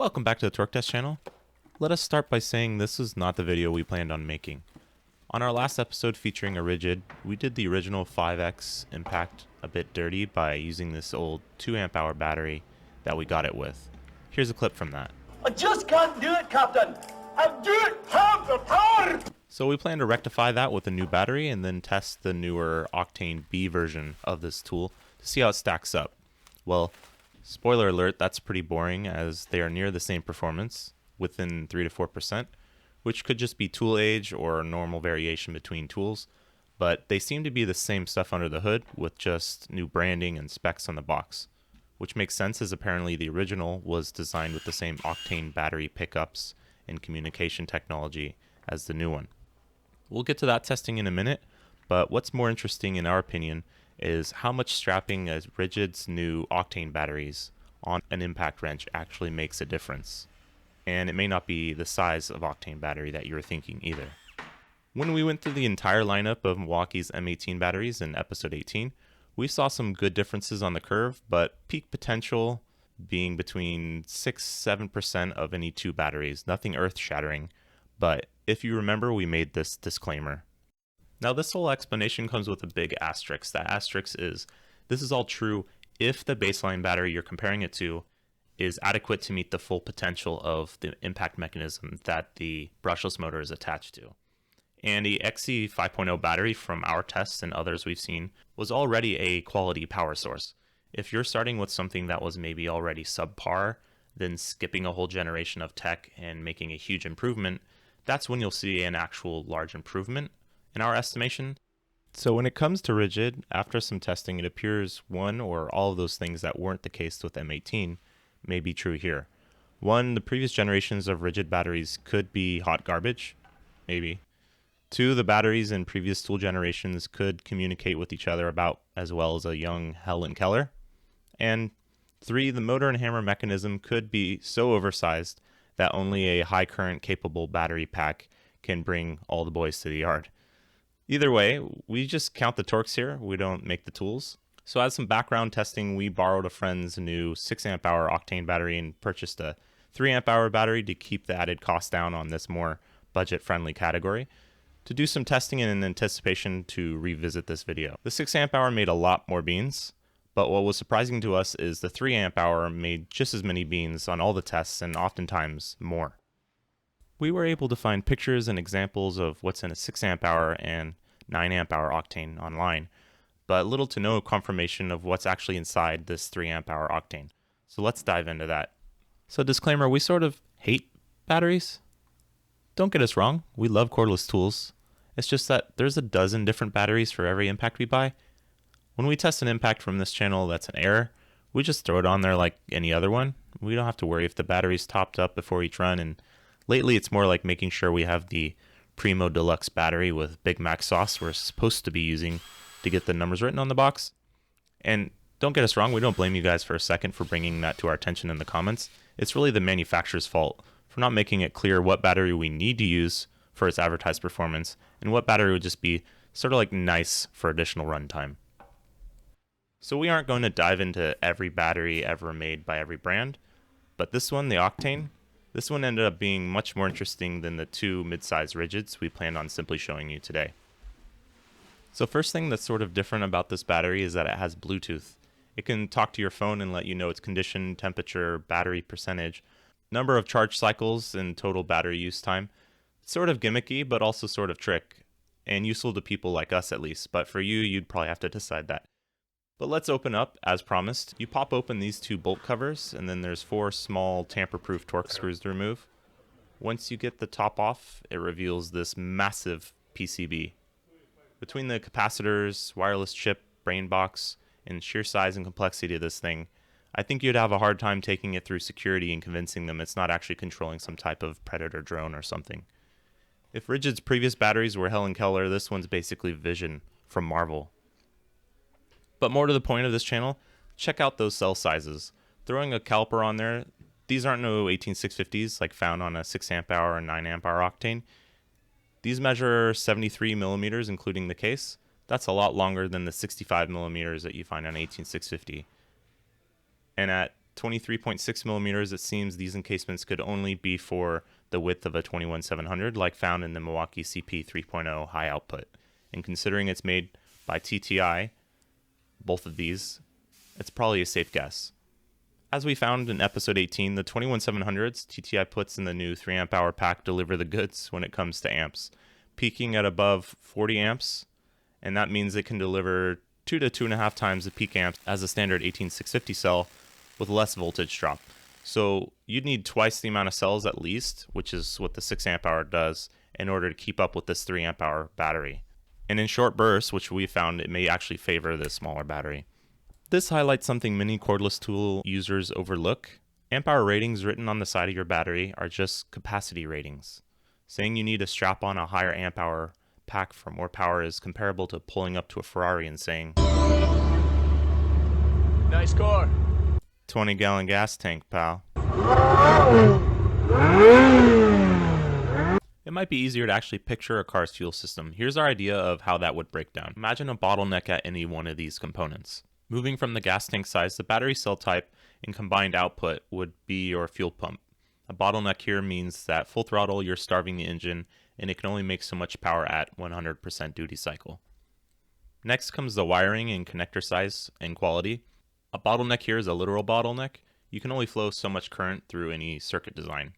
Welcome back to the Torque Test channel. Let us start by saying this is not the video we planned on making. On our last episode featuring a Ridgid, we did the original 5X impact a bit dirty by using this old 2 amp hour battery that we got it with. Here's a clip from that. I just can't do it, Captain! I don't have the power! So we plan to rectify that with a new battery and then test the newer Octane B version of this tool to see how it stacks up. Well, spoiler alert, that's pretty boring as they are near the same performance, within 3 to 4%, which could just be tool age or normal variation between tools, but they seem to be the same stuff under the hood with just new branding and specs on the box, which makes sense as apparently the original was designed with the same Octane battery pickups and communication technology as the new one. We'll get to that testing in a minute, but what's more interesting in our opinion is how much strapping a Ridgid's new Octane batteries on an impact wrench actually makes a difference. And it may not be the size of Octane battery that you were thinking either. When we went through the entire lineup of Milwaukee's M18 batteries in episode 18, we saw some good differences on the curve, but peak potential being between 6-7% of any two batteries, nothing earth-shattering. But if you remember, we made this disclaimer. Now this whole explanation comes with a big asterisk. That asterisk is, this is all true if the baseline battery you're comparing it to is adequate to meet the full potential of the impact mechanism that the brushless motor is attached to. And the XE 5.0 battery from our tests and others we've seen was already a quality power source. If you're starting with something that was maybe already subpar, then skipping a whole generation of tech and making a huge improvement, that's when you'll see an actual large improvement in our estimation. So when it comes to Ridgid, after some testing, it appears one or all of those things that weren't the case with M18 may be true here. One, the previous generations of Ridgid batteries could be hot garbage, maybe. Two, the batteries in previous tool generations could communicate with each other about as well as a young Helen Keller. And three, the motor and hammer mechanism could be so oversized that only a high current capable battery pack can bring all the boys to the yard. Either way, we just count the torques here, we don't make the tools. So as some background testing, we borrowed a friend's new 6 amp hour Octane battery and purchased a 3 amp hour battery to keep the added cost down on this more budget friendly category, to do some testing in anticipation to revisit this video. The 6 amp hour made a lot more beans, but what was surprising to us is the 3 amp hour made just as many beans on all the tests and oftentimes more. We were able to find pictures and examples of what's in a 6 amp hour and 9 amp hour Octane online, but little to no confirmation of what's actually inside this 3 amp hour Octane. So let's dive into that. So disclaimer, we sort of hate batteries. Don't get us wrong, we love cordless tools. It's just that there's a dozen different batteries for every impact we buy. When we test an impact from this channel that's an error, we just throw it on there like any other one. We don't have to worry if the battery's topped up before each run, and lately it's more like making sure we have the Primo Deluxe battery with Big Mac sauce we're supposed to be using to get the numbers written on the box. And don't get us wrong, we don't blame you guys for a second for bringing that to our attention in the comments. It's really the manufacturer's fault for not making it clear what battery we need to use for its advertised performance and what battery would just be sort of like nice for additional runtime. So we aren't going to dive into every battery ever made by every brand, but this one, the Octane, this one ended up being much more interesting than the two mid-size Ridgids we planned on simply showing you today. So first thing that's sort of different about this battery is that it has Bluetooth. It can talk to your phone and let you know its condition, temperature, battery percentage, number of charge cycles, and total battery use time. It's sort of gimmicky, but also sort of trick, and useful to people like us at least, but for you, you'd probably have to decide that. But let's open up, as promised. You pop open these two bolt covers, and then there's 4 small tamper-proof torque screws to remove. Once you get the top off, it reveals this massive PCB. Between the capacitors, wireless chip, brain box, and sheer size and complexity of this thing, I think you'd have a hard time taking it through security and convincing them it's not actually controlling some type of predator drone or something. If Ridgid's previous batteries were Helen Keller, this one's basically Vision from Marvel. But more to the point of this channel, check out those cell sizes. Throwing a caliper on there, these aren't no 18650s like found on a 6 amp hour and 9 amp hour Octane. These measure 73 millimeters including the case. That's a lot longer than the 65 millimeters that you find on 18650. And at 23.6 millimeters, it seems these encasements could only be for the width of a 21700, like found in the Milwaukee CP 3.0 high output. And considering it's made by TTI, both of these, it's probably a safe guess. As we found in episode 18, the 21700s TTI puts in the new 3 amp hour pack deliver the goods when it comes to amps, peaking at above 40 amps, and that means it can deliver 2 to 2.5 times the peak amps as a standard 18650 cell with less voltage drop. So you'd need twice the amount of cells at least, which is what the 6 amp hour does, in order to keep up with this 3 amp hour battery. And in short bursts, which we found, it may actually favor the smaller battery. This highlights something many cordless tool users overlook. Amp hour ratings written on the side of your battery are just capacity ratings. Saying you need to strap on a higher amp hour pack for more power is comparable to pulling up to a Ferrari and saying, Nice car. 20-gallon gas tank, pal. It might be easier to actually picture a car's fuel system. Here's our idea of how that would break down. Imagine a bottleneck at any one of these components. Moving from the gas tank size, the battery cell type and combined output would be your fuel pump. A bottleneck here means that full throttle, you're starving the engine, and it can only make so much power at 100% duty cycle. Next comes the wiring and connector size and quality. A bottleneck here is a literal bottleneck. You can only flow so much current through any circuit design.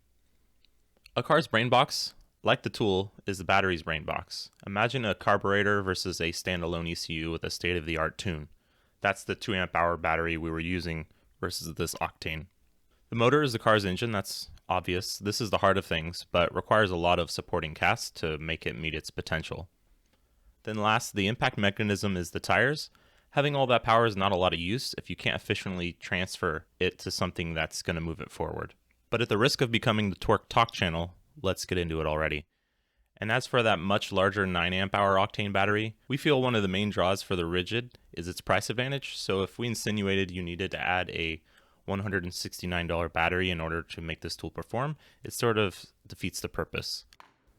A car's brain box, like the tool, is the battery's brain box. Imagine a carburetor versus a standalone ECU with a state-of-the-art tune. That's the 2 amp hour battery we were using versus this Octane. The motor is the car's engine, that's obvious. This is the heart of things, but requires a lot of supporting cast to make it meet its potential. Then last, the impact mechanism is the tires. Having all that power is not a lot of use if you can't efficiently transfer it to something that's going to move it forward. But at the risk of becoming the torque talk channel, let's get into it already. And as for that much larger 9 amp hour Octane battery, we feel one of the main draws for the Ridgid is its price advantage. So if we insinuated you needed to add a $169 battery in order to make this tool perform, it sort of defeats the purpose.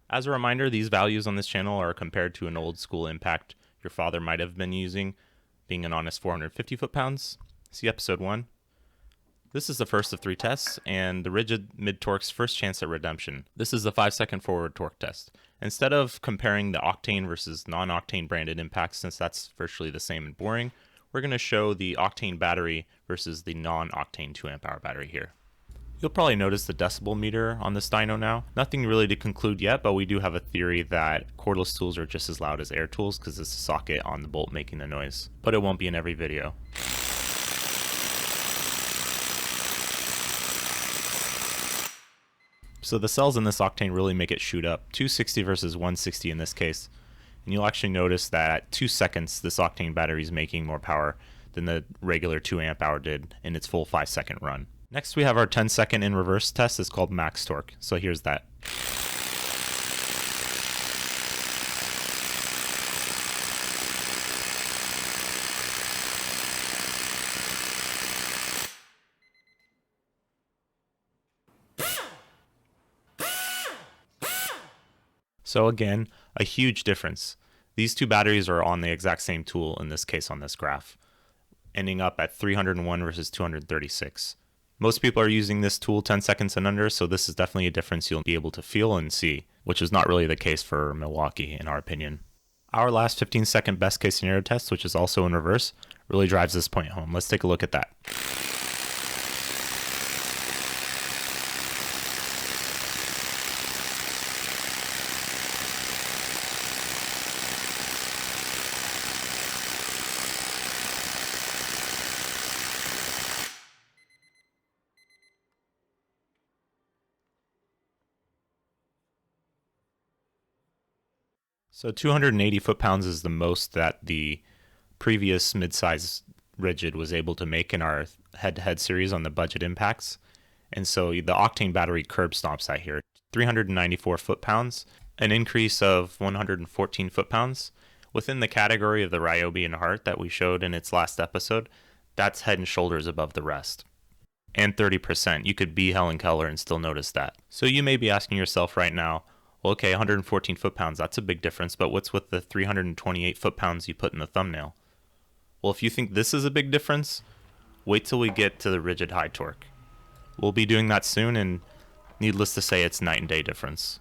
As a reminder, these values on this channel are compared to an old school impact your father might have been using, being an honest 450 foot-pounds. See episode 1. This is the first of 3 tests, and the Ridgid mid-torque's first chance at redemption. This is the 5-second forward torque test. Instead of comparing the Octane versus non-Octane branded impacts, since that's virtually the same and boring, we're going to show the Octane battery versus the non-Octane 2 amp hour battery here. You'll probably notice the decibel meter on this dyno now. Nothing really to conclude yet, but we do have a theory that cordless tools are just as loud as air tools because it's a socket on the bolt making the noise. But it won't be in every video. So the cells in this Octane really make it shoot up, 260 versus 160 in this case. And you'll actually notice that at 2 seconds, this Octane battery is making more power than the regular 2 amp hour did in its full 5-second run. Next we have our 10-second in reverse test. It's called max torque. So here's that. So again, a huge difference. These two batteries are on the exact same tool, in this case on this graph, ending up at 301 versus 236. Most people are using this tool 10 seconds and under, so this is definitely a difference you'll be able to feel and see, which is not really the case for Milwaukee in our opinion. Our last 15-second best case scenario test, which is also in reverse, really drives this point home. Let's take a look at that. So 280 foot-pounds is the most that the previous mid-size Ridgid was able to make in our head-to-head series on the budget impacts. And so the Octane battery curb stomps that here. 394 foot-pounds, an increase of 114 foot-pounds. Within the category of the Ryobi and Heart that we showed in its last episode, that's head and shoulders above the rest. And 30%. You could be Helen Keller and still notice that. So you may be asking yourself right now, well, okay, 114 foot-pounds, that's a big difference, but what's with the 328 foot-pounds you put in the thumbnail? Well, if you think this is a big difference, wait till we get to the Ridgid high torque. We'll be doing that soon, and needless to say, it's night and day difference.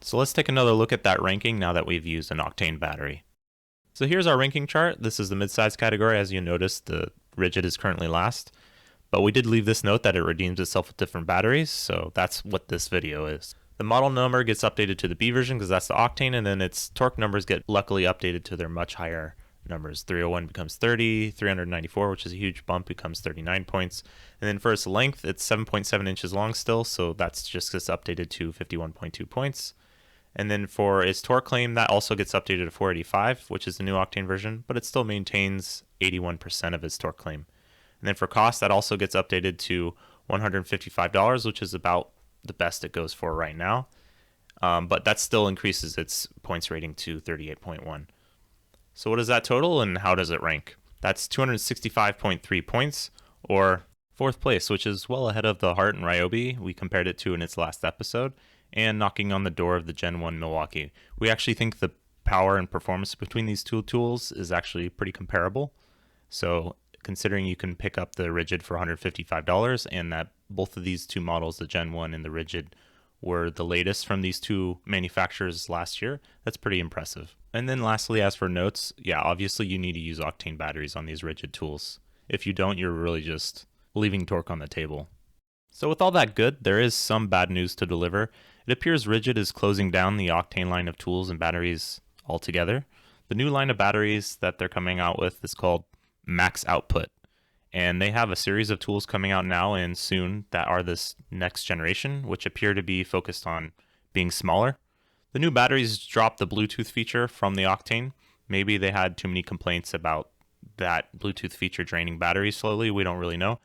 So let's take another look at that ranking now that we've used an Octane battery. So here's our ranking chart. This is the mid-size category. As you noticed, the Ridgid is currently last. But we did leave this note that it redeems itself with different batteries, so that's what this video is. The model number gets updated to the B version because that's the Octane, and then its torque numbers get luckily updated to their much higher numbers. 301 becomes 30, 394, which is a huge bump, becomes 39 points. And then for its length, it's 7.7 inches long still, so that's just gets updated to 51.2 points. And then for its torque claim, that also gets updated to 485, which is the new Octane version, but it still maintains 81% of its torque claim. And then for cost, that also gets updated to $155, which is about the best it goes for right now. But that still increases its points rating to 38.1. So what is that total and how does it rank? That's 265.3 points, or 4th place, which is well ahead of the Hart and Ryobi we compared it to in its last episode, and knocking on the door of the Gen 1 Milwaukee. We actually think the power and performance between these two tools is actually pretty comparable. So considering you can pick up the Ridgid for $155 and that both of these two models, the Gen 1 and the Ridgid, were the latest from these two manufacturers last year, that's pretty impressive. And then lastly, as for notes, yeah, obviously you need to use Octane batteries on these Ridgid tools. If you don't, you're really just leaving torque on the table. So with all that good, there is some bad news to deliver. It appears Ridgid is closing down the Octane line of tools and batteries altogether. The new line of batteries that they're coming out with is called Max Output, and they have a series of tools coming out now and soon that are this next generation, which appear to be focused on being smaller. The new batteries dropped the Bluetooth feature from the Octane. Maybe they had too many complaints about that Bluetooth feature draining batteries slowly. We don't really know,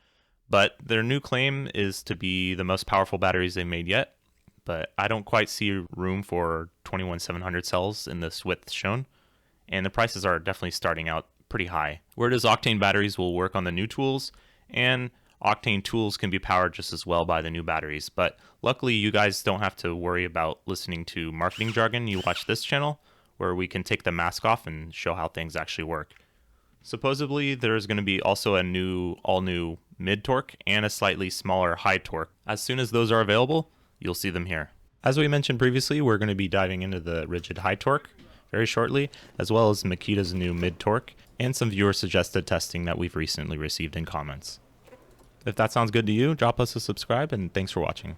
but their new claim is to be the most powerful batteries they made yet. But I don't quite see room for 21700 cells in this width shown, and the prices are definitely starting out pretty high. Whereas Octane batteries will work on the new tools, and Octane tools can be powered just as well by the new batteries. But luckily you guys don't have to worry about listening to marketing jargon. You watch this channel where we can take the mask off and show how things actually work. Supposedly there's going to be also a all new mid torque and a slightly smaller high torque. As soon as those are available, you'll see them here. As we mentioned previously, we're going to be diving into the Ridgid high torque very shortly, as well as Makita's new mid torque and some viewer suggested testing that we've recently received in comments. If that sounds good to you, drop us a subscribe, and thanks for watching.